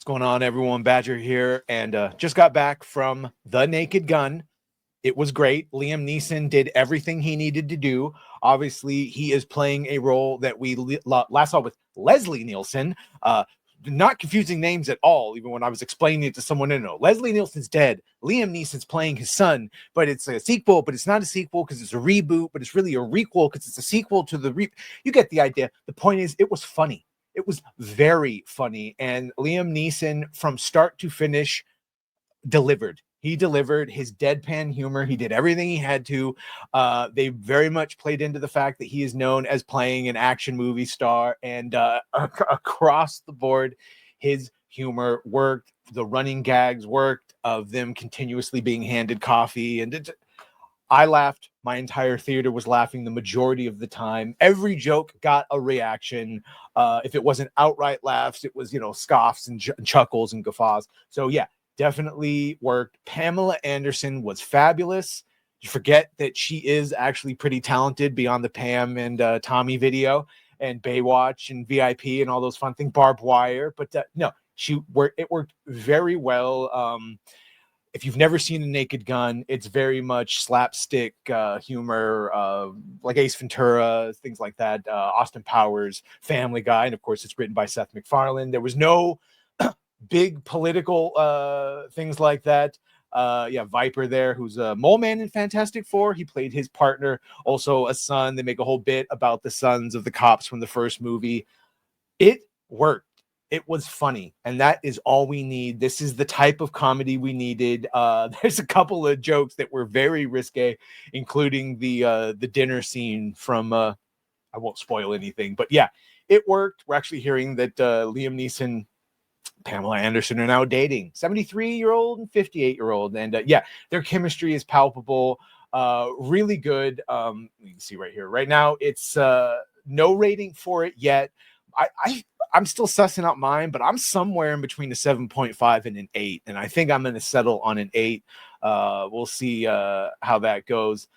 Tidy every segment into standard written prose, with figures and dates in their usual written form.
going on, everyone? Badger here, and just got back from The Naked Gun. It was great. Liam Neeson did everything he needed to do. Obviously, he is playing a role that we last saw with Leslie Nielsen. Not confusing names at all, even when I was explaining it to someone. No, Leslie Nielsen's dead. Liam Neeson's playing his son, but it's a sequel, but it's not a sequel because it's a reboot, but it's really a requel because it's a sequel to the You get the idea. The point is, it was funny. It was very funny. And Liam Neeson, from start to finish, delivered. He delivered his deadpan humor. He did everything he had to. They very much played into the fact that he is known as playing an action movie star, and across the board, his humor worked. The running gags worked of them continuously being handed coffee, and I laughed. My entire theater was laughing the majority of the time. Every joke got a reaction. If it wasn't outright laughs, it was, scoffs and chuckles and guffaws. So yeah, definitely worked. Pamela Anderson was fabulous. You forget that she is actually pretty talented beyond the Pam and Tommy video and Baywatch and VIP and all those fun things, barbed wire. But no, it worked very well. If you've never seen The Naked Gun, it's very much slapstick humor, like Ace Ventura, things like that. Austin Powers, Family Guy, and of course, it's written by Seth MacFarlane. There was no big political things like that. Viper there, who's a mole man in Fantastic Four. He played his partner, also a son. They make a whole bit about the sons of the cops from the first movie. It worked. It was funny, and that is all we need. This is the type of comedy we needed. There's a couple of jokes that were very risque, including the dinner scene from I won't spoil anything, but yeah, it worked. We're actually hearing that Liam Neeson, Pamela Anderson are now dating, 73-year-old and 58-year-old, and yeah, their chemistry is palpable. Really good. You can see right here. Right now, it's no rating for it yet. I'm still sussing out mine, but I'm somewhere in between a 7.5 and an 8, and I think I'm going to settle on an 8. We'll see how that goes.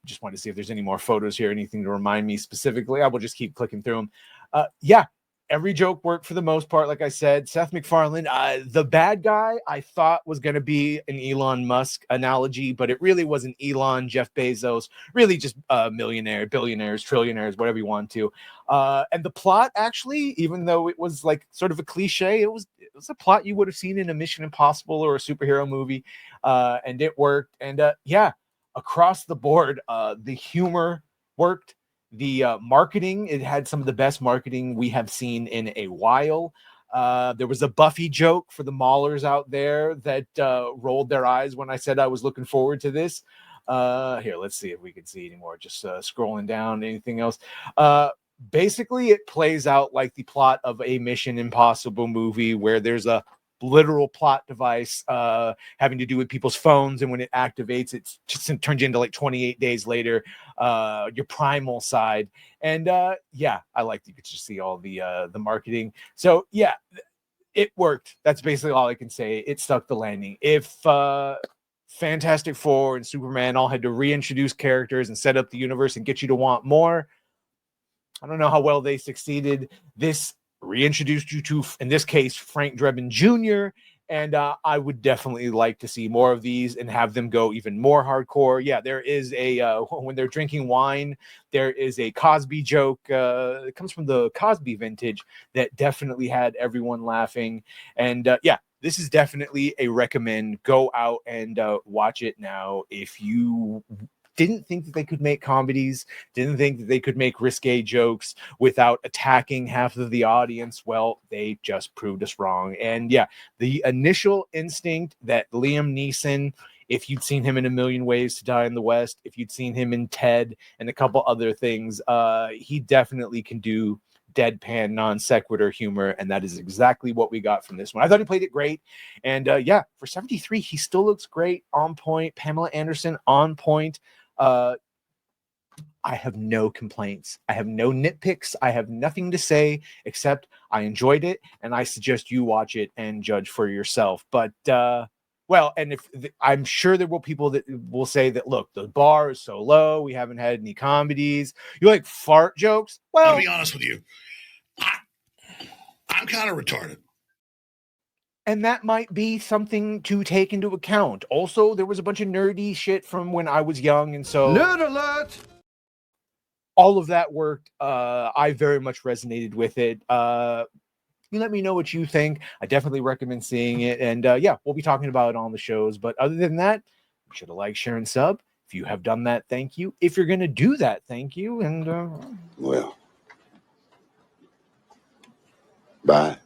Just wanted to see if there's any more photos here, anything to remind me specifically. I will just keep clicking through them. Yeah, every joke worked for the most part. Like I said, Seth MacFarlane, the bad guy, I thought was going to be an Elon Musk analogy, but it really wasn't Elon, Jeff Bezos, really just millionaire, billionaires, trillionaires, whatever you want to. And the plot, actually, even though it was like sort of a cliche, it was a plot you would have seen in a Mission Impossible or a superhero movie, and it worked. And yeah, across the board, the humor worked. The marketing, it had some of the best marketing we have seen in a while. There was a Buffy joke for the maulers out there that rolled their eyes when I said I was looking forward to this. Here, let's see if we can see anymore. Just scrolling down. Anything else? Basically, it plays out like the plot of a Mission Impossible movie where there's a literal plot device having to do with people's phones, and when it activates, it just turns into like 28 days later your primal side. And yeah, I like you could just see all the marketing. So yeah, it worked. That's basically all I can say. It stuck the landing. If Fantastic Four and Superman all had to reintroduce characters and set up the universe and get you to want more, I don't know how well they succeeded. This reintroduced you to, in this case, Frank Drebin Jr., and I would definitely like to see more of these and have them go even more hardcore. Yeah, there is a, when they're drinking wine, there is a Cosby joke. It comes from the Cosby vintage that definitely had everyone laughing. And yeah, this is definitely a recommend. Go out and watch it now. If you didn't think that they could make comedies, didn't think that they could make risque jokes without attacking half of the audience, well, they just proved us wrong. And yeah, the initial instinct that Liam Neeson, if you'd seen him in A Million Ways to Die in the West, if you'd seen him in Ted and a couple other things, he definitely can do deadpan non sequitur humor, and that is exactly what we got from this one. I thought he played it great, and yeah, for 73 he still looks great, on point. Pamela Anderson on point. I have no complaints. I have no nitpicks. I have nothing to say except I enjoyed it, and I suggest you watch it and judge for yourself. But well, and I'm sure there will people that will say that, look, the bar is so low, we haven't had any comedies. You like fart jokes? Well, I'll be honest with you. I'm kind of retarded. And that might be something to take into account. Also, there was a bunch of nerdy shit from when I was young, and so Nerd alert! all of that worked. I very much resonated with it. You let me know what you think. I definitely recommend seeing it. And yeah, we'll be talking about it on the shows. But other than that, be sure to like, share, and sub. If you have done that, thank you. If you're going to do that, thank you. And well, bye.